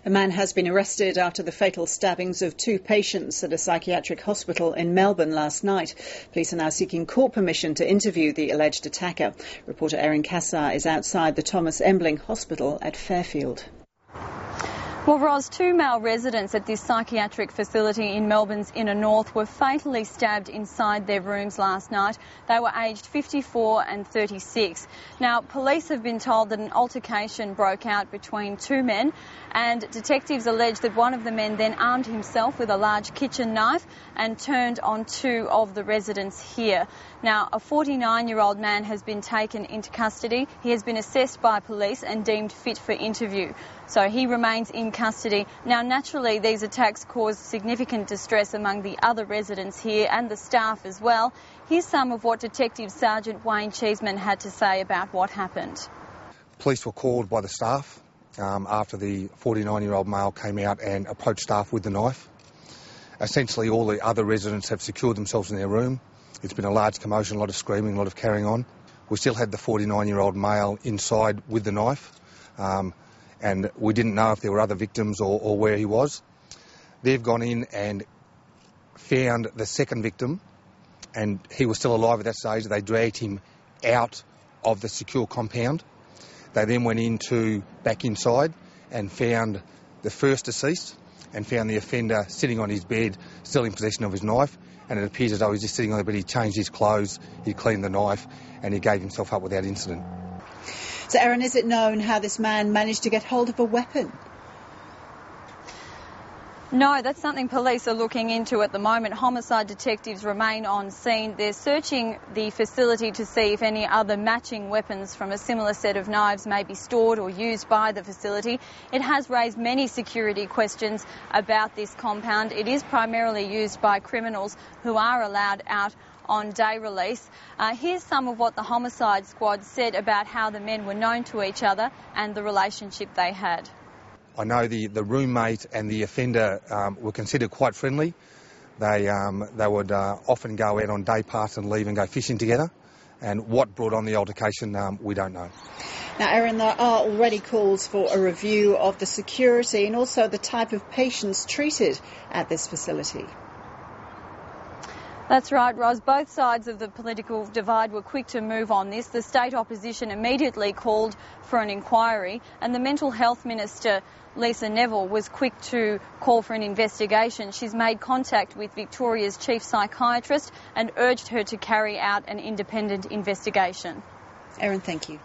A man has been arrested after the fatal stabbings of two patients at a psychiatric hospital in Melbourne last night. Police are now seeking court permission to interview the alleged attacker. Reporter Erin Cassar is outside the Thomas Embling Hospital at Fairfield. Well, Ros, two male residents at this psychiatric facility in Melbourne's inner north were fatally stabbed inside their rooms last night. They were aged 54 and 36. Now, police have been told that an altercation broke out between two men, and detectives allege that one of the men then armed himself with a large kitchen knife and turned on two of the residents here. Now, a 49-year-old man has been taken into custody. He has been assessed by police and deemed fit for interview. So he remains in custody. Now, naturally, these attacks caused significant distress among the other residents here and the staff as well. Here's some of what Detective Sergeant Wayne Cheeseman had to say about what happened. Police were called by the staff after the 49-year-old male came out and approached staff with the knife. Essentially, all the other residents have secured themselves in their room. It's been a large commotion, a lot of screaming, a lot of carrying on. We still had the 49-year-old male inside with the knife. And we didn't know if there were other victims or where he was. They've gone in and found the second victim, and he was still alive at that stage. They dragged him out of the secure compound. They then went back inside and found the first deceased and found the offender sitting on his bed, still in possession of his knife, and it appears as though he was just sitting on the bed. He changed his clothes, he cleaned the knife, and he gave himself up without incident. So, Erin, is it known how this man managed to get hold of a weapon? No, that's something police are looking into at the moment. Homicide detectives remain on scene. They're searching the facility to see if any other matching weapons from a similar set of knives may be stored or used by the facility. It has raised many security questions about this compound. It is primarily used by criminals who are allowed out on day release. Here's some of what the homicide squad said about how the men were known to each other and the relationship they had. I know the roommate and the offender were considered quite friendly. They would often go out on day pass and leave and go fishing together. And what brought on the altercation, we don't know. Now, Erin, there are already calls for a review of the security and also the type of patients treated at this facility. That's right, Ros. Both sides of the political divide were quick to move on this. The state opposition immediately called for an inquiry, and the Mental Health Minister, Lisa Neville, was quick to call for an investigation. She's made contact with Victoria's chief psychiatrist and urged her to carry out an independent investigation. Erin, thank you.